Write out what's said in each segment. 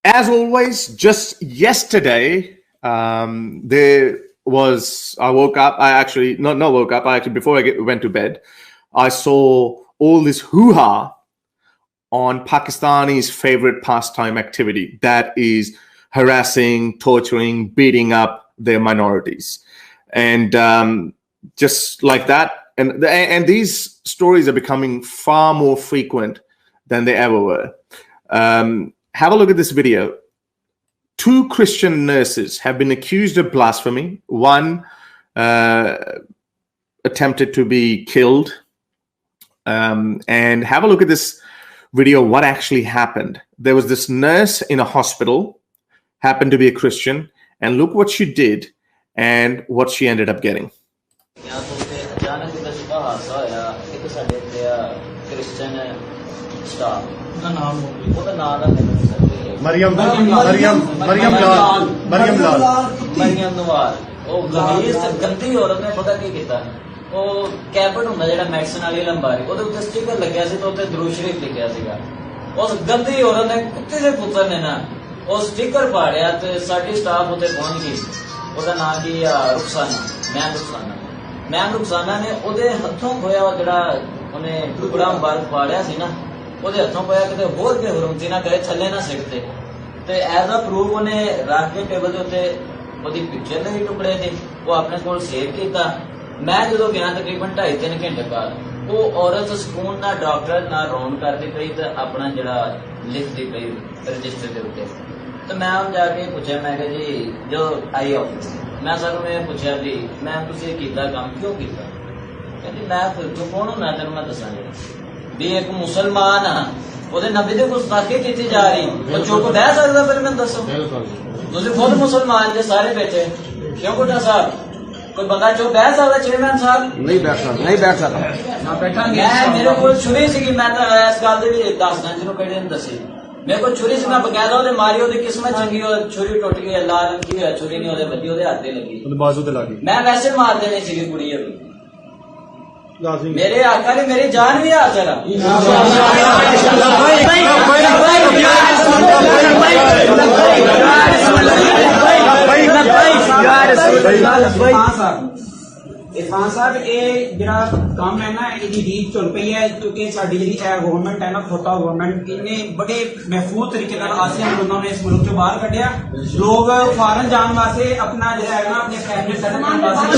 As always, just yesterday, there was, I woke up, I actually, not woke up, I actually, before I went to bed, I saw all this hoo-ha on Pakistani's favorite pastime activity, that is harassing, torturing, beating up their minorities. And just like that, and these stories are becoming far more frequent than they ever were. Have a look at this video. 2 Christian nurses have been accused of blasphemy. One attempted to be killed. And have a look at this video, what actually happened. There was this nurse in a hospital, happened to be a Christian, and look what she did and what she ended up getting. Maryam ਉਹ kept ਹੁੰਦਾ ਜਿਹੜਾ medicine ਵਾਲੀ ਲੰਬਾਰੀ, ਉਹਦੇ ਉੱਤੇ sticker ਲੱਗਿਆ ਸੀ ਤੇ ਉੱਤੇ ਦਰੂਦ ਸ਼ਰੀਫ ਲਿਖਿਆ ਸੀਗਾ। ਉਸ ਗੰਦੀ ਔਰਤ ਨੇ, ਕੁੱਤੇ ਦੇ ਪੁੱਤਰ ਨੇ ਨਾ, ਉਹ ਸਟicker ਪਾੜਿਆ ਤੇ ਸਾਡੀ ਸਟਾਫ ਉੱਤੇ ਪਹੁੰਚ ਗਈ। ਉਹਦਾ ਨਾਮ ਕੀ ਆ, ਮੈਮ ਰੁਖਸਾਨਾ ਨੇ ਉਹਦੇ ਹੱਥੋਂ ਖੋਇਆ, ਉਹ ਜਿਹੜਾ ਉਹਨੇ ਟੁਕੜਾ ਮੁਬਾਰਕ ਪਾੜਿਆ ਸੀ ਨਾ, ਉਹਦੇ ਹੱਥੋਂ ਖੋਇਆ, ਕਿਤੇ ਹੋਰ ਕੇ ਹਰੂਮਤੀ ਨਾ ਕਰੇ, ਥੱਲੇ ਨਾ ਸਿੱਟਦੇ। ਤੇ ਐਜ਼ ਅ ਪ੍ਰੂਫ ਉਹਨੇ ਰੱਖ ਕੇ ਟੇਬਲ ਦੇ ਉੱਤੇ ਉਹਦੀ ਪਿਕਚਰ ਲਈ ਟੁਕੜੇ ਦੀ, ਉਹ ਆਪਣੇ ਕੋਲ ਸੇਵ ਕੀਤਾ। मैं जो गया तकरीबन 2.5-3 घंटे बाद, वो औरत सुकून ना डॉक्टर ना रोन करती पई तो अपना जरा लिखती पई रजिस्टर के उत्ते। तो मैं जाके पूछा, मैं कहा जी जो आई ऑफिस, मैं सर में पूछा भी मैम तुसीं कीता काम क्यों कीता? कहती मैं तू कौन होना, तेन मैं दसा भी एक मुसलमान हाँ, ਉਹਦੇ ਨਬੀ ਦੀ ਗੁਸਤਾਖੀ ਕੀਤੀ ਜਾ ਰਹੀ, ਉਹ ਚੁੱਪ ਬਹਿ ਸਕਦਾ? ਫਿਰ ਮੈਨੂੰ ਦੱਸੋ, ਤੁਸੀਂ ਖੁਦ ਮੁਸਲਮਾਨ ਜੇ ਸਾਰੇ ਬੈਠੇ, ਕਿਉਂ ਬੁੱਢਾ ਸਾਹਿਬ कोई बंदा जो बैठ सकता? चेयरमैन साहब नहीं बैठ सकता ना बैठांगे। मेरे को छुरी सी, मैं तो इस गल दे भी दसदा जिन्हों किहड़े ने दसी, मेरे को छुरी सी, मैं बकायदा ओदे मारी, ओदी किस्मत चंगी, छुरी टुट गई, अल्लाह ने की होया, छुरी नहीं ओदे वजी, ओदे हाथ ते लगी, ओदे बाजू ते लगी। मैं वैसे मार देनी सी कुड़ी अभी, मेरे आका ने मेरी जान भी आ जरा। इरफान साहब ये जरा काम है ना, इसकी रीत चल पई है, क्योंकि साडी जी गवर्नमेंट है ना, खोता गवर्नमेंट, इन्हें बड़े महफूज तरीके आसियान लोगों ने इस मुल्क चो बाहर कढ़िया। लोग फॉरन जाने वास्ते अपना जो है ना अपने फैमिली सेटल करने वास्ते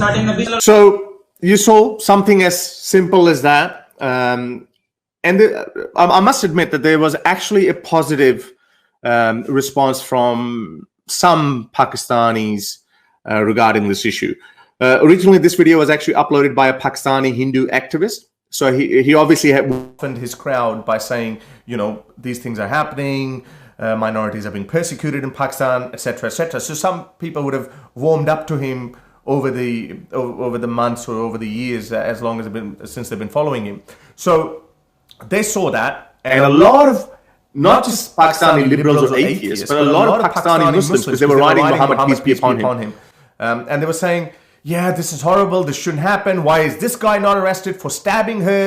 साडे नबी। So you saw something as simple as that, and I must admit that there was actually a positive response from some Pakistanis regarding this issue. Originally, this video was actually uploaded by a Pakistani Hindu activist. So he obviously had opened his crowd by saying, you know, these things are happening, minorities are being persecuted in Pakistan, etc., etc. So some people would have warmed up to him over the months or over the years, as long as since they've been following him. So they saw that, and a lot of not just Pakistani liberals or atheists, but a lot of Pakistani Muslims, because they were writing Muhammad, peace be upon him. And they were saying, yeah, this is horrible, this shouldn't happen. Why is this guy not arrested for stabbing her?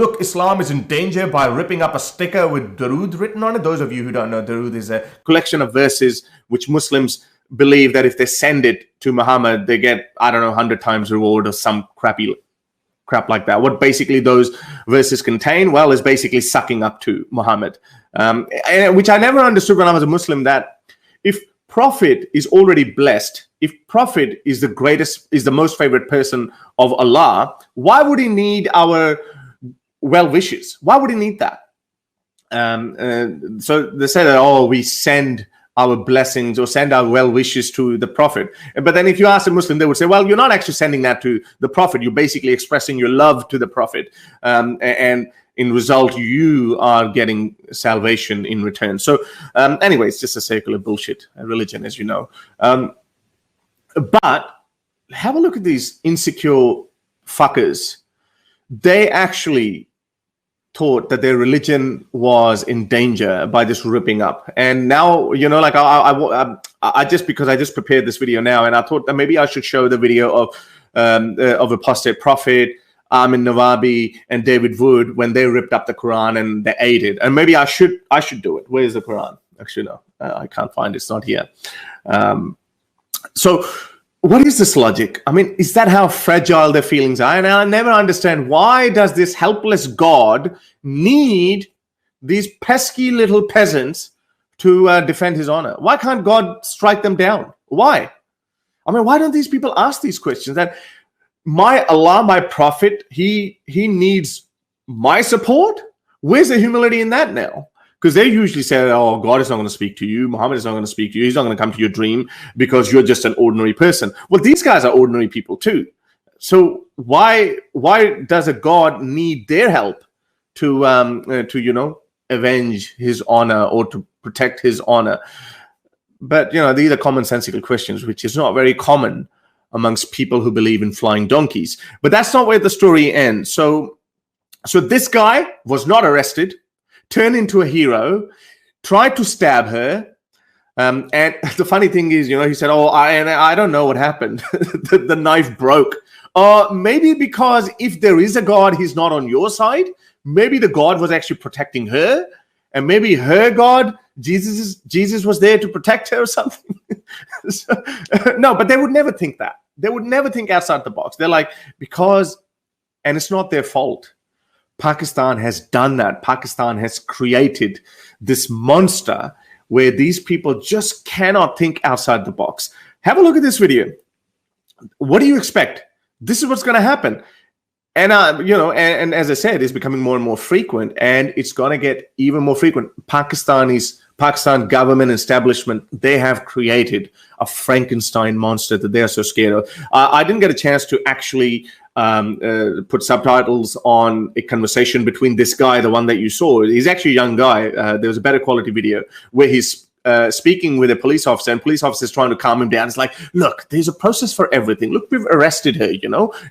Look, Islam is in danger by ripping up a sticker with Darood written on it. Those of you who don't know, Darood is a collection of verses which Muslims believe that if they send it to Muhammad, they get, I don't know, 100 times reward or some crap like that. What basically those verses contain, well, is basically sucking up to Muhammad. Which I never understood when I was a Muslim, that if Prophet is already blessed, if Prophet is the greatest, is the most favorite person of Allah, why would he need our well wishes? Why would he need that? So they say that, oh, we send our blessings or send our well wishes to the Prophet. But then if you ask a Muslim, they would say, well, you're not actually sending that to the Prophet. You're basically expressing your love to the Prophet. And in result, you are getting salvation in return. So anyway, it's just a circular bullshit religion, as you know. But have a look at these insecure fuckers. They actually thought that their religion was in danger by this ripping up. And now, you know, like I just, because I just prepared this video now, and I thought that maybe I should show the video of Apostate Prophet, Amin Nawabi and David Wood when they ripped up the Quran and they ate it. And maybe I should do it. Where's the Quran? Actually, no, I can't find it. It's not here. So what is this logic? I mean, is that how fragile their feelings are? And I never understand, why does this helpless God need these pesky little peasants to defend his honor? Why can't God strike them down? Why? I mean, why don't these people ask these questions? That my Allah, my prophet, he needs my support? Where's the humility in that now? Because they usually say, oh, God is not going to speak to you. Muhammad is not going to speak to you. He's not going to come to your dream because you're just an ordinary person. Well, these guys are ordinary people too. So why does a God need their help to avenge his honor or to protect his honor? But, these are commonsensical questions, which is not very common amongst people who believe in flying donkeys. But that's not where the story ends. So this guy was not arrested, turned into a hero, tried to stab her. And the funny thing is, he said, oh, I don't know what happened. the knife broke. Maybe because if there is a God, he's not on your side. Maybe the God was actually protecting her. And maybe her God, Jesus was there to protect her or something. No, but they would never think that. They would never think outside the box. They're like, and it's not their fault. Pakistan has done that. Pakistan has created this monster where these people just cannot think outside the box. Have a look at this video. What do you expect? This is what's going to happen. And, and as I said, it's becoming more and more frequent, and it's going to get even more frequent. Pakistan government establishment, they have created a Frankenstein monster that they are so scared of. I didn't get a chance to actually put subtitles on a conversation between this guy, the one that you saw. He's actually a young guy. There was a better quality video where he's speaking with a police officer, and police officer is trying to calm him down. It's like, look, there's a process for everything. Look, we've arrested her,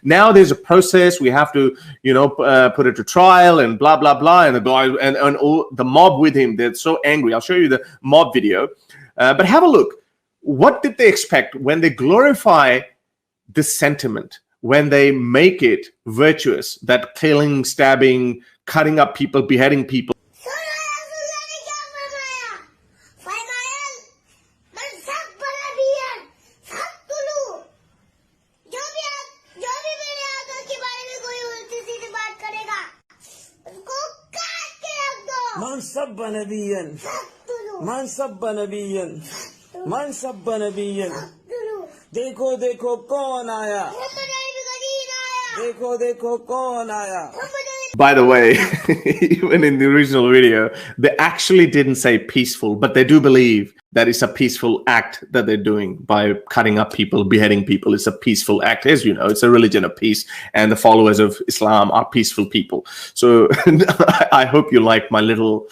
Now there's a process. We have to, put her to trial and blah, blah, blah. And the guy and all the mob with him, they're so angry. I'll show you the mob video. But have a look. What did they expect when they glorify this sentiment, when they make it virtuous, that killing, stabbing, cutting up people, beheading people? Man sabba nabiyyan, man sabba nabiyyan, man sabba nabiyyan. देखो देखो कौन आया, देखो देखो कौन आया. By the way, even in the original video, they actually didn't say peaceful, but they do believe that it's a peaceful act that they're doing by cutting up people, beheading people. It's a peaceful act. As you know, it's a religion of peace, and the followers of Islam are peaceful people. So I hope you like my little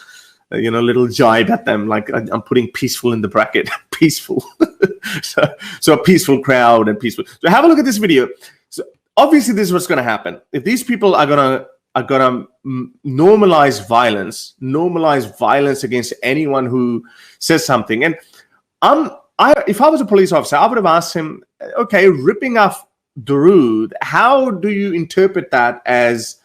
jibe at them. Like, I'm putting peaceful in the bracket, peaceful. so a peaceful crowd and peaceful. So have a look at this video. So obviously this is what's going to happen. If these people are going to normalize violence against anyone who says something. And if I was a police officer, I would have asked him, okay, ripping off Darood, how do you interpret that as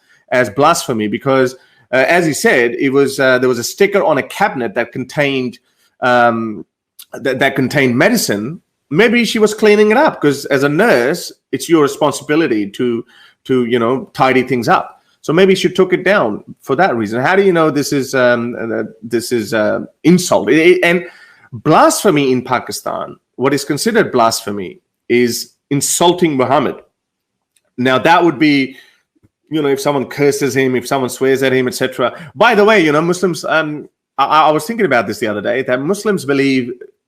blasphemy? Because as he said, it was there was a sticker on a cabinet that contained that contained medicine. Maybe she was cleaning it up, because as a nurse, it's your responsibility to tidy things up. So maybe she took it down for that reason. How do you know this is insult? And blasphemy in Pakistan, what is considered blasphemy is insulting Muhammad. Now that would be, if someone curses him, if someone swears at him, etc. By the way, Muslims. I was thinking about this the other day, that Muslims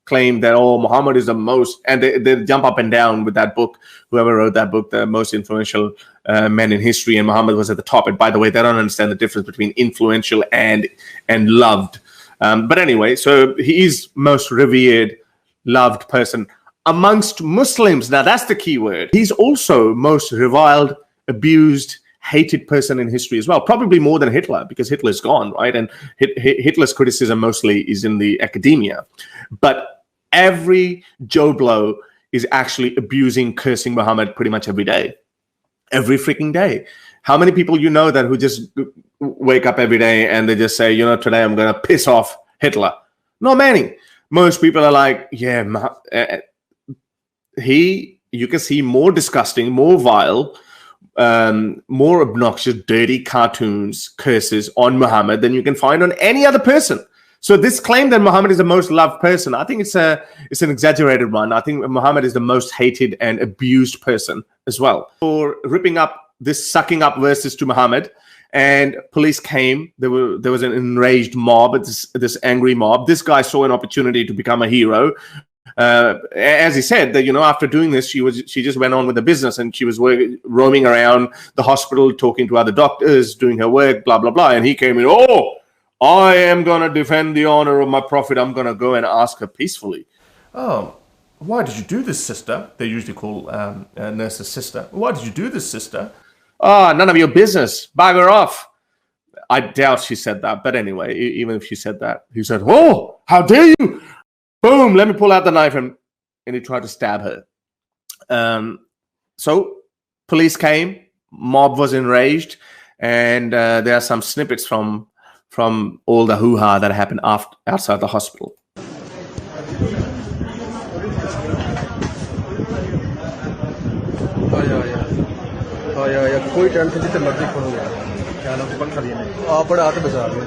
claim that, Muhammad is the most, and they jump up and down with that book. Whoever wrote that book, the most influential men in history, and Muhammad was at the top. And by the way, they don't understand the difference between influential and loved. But anyway, so he is most revered, loved person amongst Muslims. Now that's the key word. He's also most reviled, abused, hated person in history as well, probably more than Hitler, because Hitler's gone, right? And Hitler's criticism mostly is in the academia. But every Joe Blow is actually abusing, cursing Muhammad pretty much every day. Every freaking day. How many people that who just wake up every day and they just say, today I'm going to piss off Hitler. Not many. Most people are like, yeah, you can see more disgusting, more vile, more obnoxious, dirty cartoons, curses on Muhammad than you can find on any other person. So this claim that Muhammad is the most loved person, I think it's an exaggerated one. I think Muhammad is the most hated and abused person as well. For ripping up this sucking up verses to Muhammad, and police came. There was an enraged mob, this angry mob. This guy saw an opportunity to become a hero. As he said, that after doing this, she just went on with the business, and she was roaming around the hospital, talking to other doctors, doing her work, blah blah blah. And he came in. Oh, I am going to defend the honor of my prophet. I'm going to go and ask her peacefully. Oh, why did you do this, sister? They usually call nurses sister. Why did you do this, sister? Oh, none of your business. Bugger off. I doubt she said that. But anyway, even if she said that, he said, oh, how dare you? Boom, let me pull out the knife. And he tried to stab her. So police came. Mob was enraged. And there are some snippets from all the hoo-ha that happened outside the hospital. या कोई tension जितने मर्जी खोलो यार क्या नाम बंद करिए आप बड़े हाथ बचा लो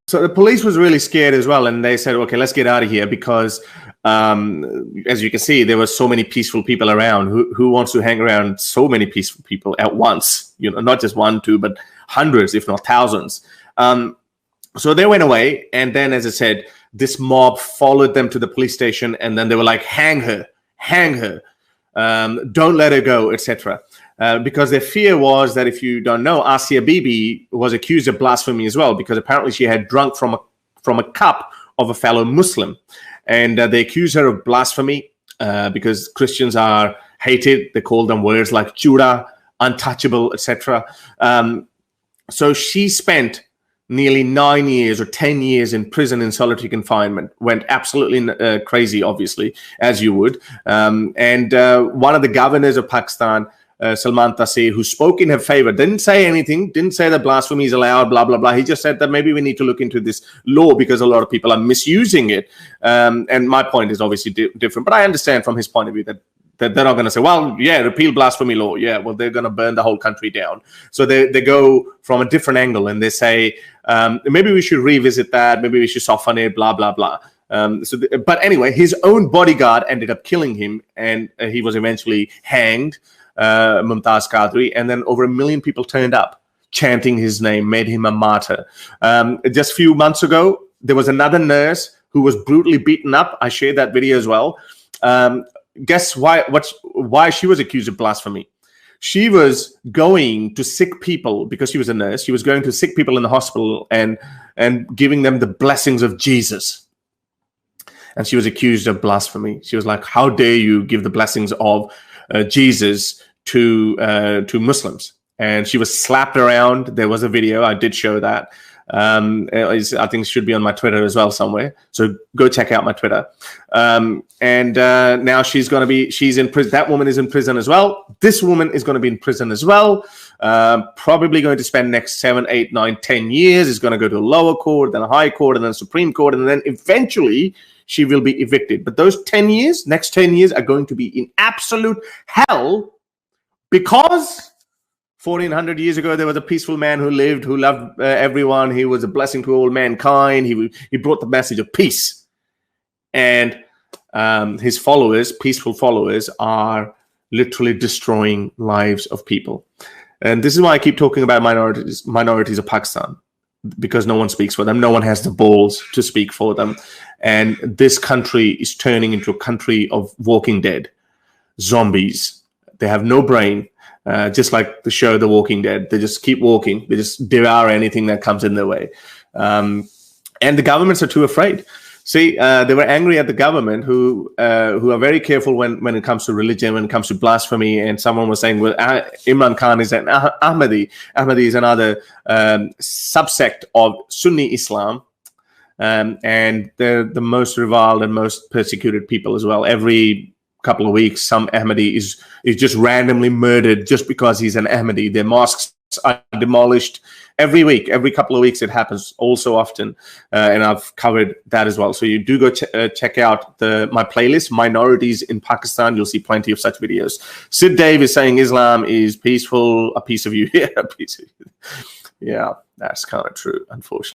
So the police was really scared as well, and they said, okay, let's get out of here, because as you can see, there were so many peaceful people around. Who wants to hang around so many peaceful people at once? Not just one, two, but hundreds, if not thousands. So they went away, and then, as I said, this mob followed them to the police station, and then they were like, hang her, don't let her go, etc. Because their fear was that, if you don't know, Asia Bibi was accused of blasphemy as well, because apparently she had drunk from a cup of a fellow Muslim. And they accused her of blasphemy because Christians are hated. They call them words like chuda, untouchable, etc. So she spent nearly 9 years or 10 years in prison in solitary confinement. Went absolutely crazy, obviously, as you would. And one of the governors of Pakistan, Sultan, who spoke in her favor, didn't say anything, didn't say that blasphemy is allowed, blah, blah, blah. He just said that maybe we need to look into this law because a lot of people are misusing it. And my point is obviously different, but I understand from his point of view that they're not going to say, well, yeah, repeal blasphemy law. Yeah, well, they're going to burn the whole country down. So they go from a different angle, and they say, maybe we should revisit that. Maybe we should soften it, blah, blah, blah. But anyway, his own bodyguard ended up killing him, and he was eventually hanged, Mumtaz Qadri, and then over 1 million people turned up chanting his name, made him a martyr. Just a few months ago, there was another nurse who was brutally beaten up. I shared that video as well. Guess why she was accused of blasphemy? She was going to sick people, because she was a nurse. She was going to sick people in the hospital and giving them the blessings of Jesus. And she was accused of blasphemy. She was like, how dare you give the blessings of Jesus to Muslims? And she was slapped around. There was a video. I did show that. I think it should be on my Twitter as well somewhere. So go check out my Twitter. Now she's in prison. That woman is in prison as well. This woman is going to be in prison as well. Probably going to spend next 7, 8, 9, 10 years. Is going to go to a lower court, then a high court, and then Supreme Court, and then eventually she will be evicted. But those 10 years, next 10 years, are going to be in absolute hell, because 1400 years ago there was a peaceful man who lived, who loved everyone. He was a blessing to all mankind. He brought the message of peace, and his followers, peaceful followers, are literally destroying lives of people. And this is why I keep talking about minorities of Pakistan, because no one speaks for them. No one has the balls to speak for them. And this country is turning into a country of walking dead, zombies. They have no brain, just like the show The Walking Dead. They just keep walking. They just devour anything that comes in their way. And the governments are too afraid. See, they were angry at the government, who are very careful when it comes to religion, when it comes to blasphemy. And someone was saying, well, Imran Khan is an Ahmadi. Ahmadi is another subsect of Sunni Islam. And they're the most reviled and most persecuted people as well. Every couple of weeks, some Ahmadi is just randomly murdered just because he's an Ahmadi. Their mosques are demolished every week. Every couple of weeks it happens, all so often. And I've covered that as well. So you do go check out my playlist, Minorities in Pakistan. You'll see plenty of such videos. Sid Dave is saying Islam is peaceful, a piece of you. Yeah, a piece of you. Yeah, that's kind of true, unfortunately.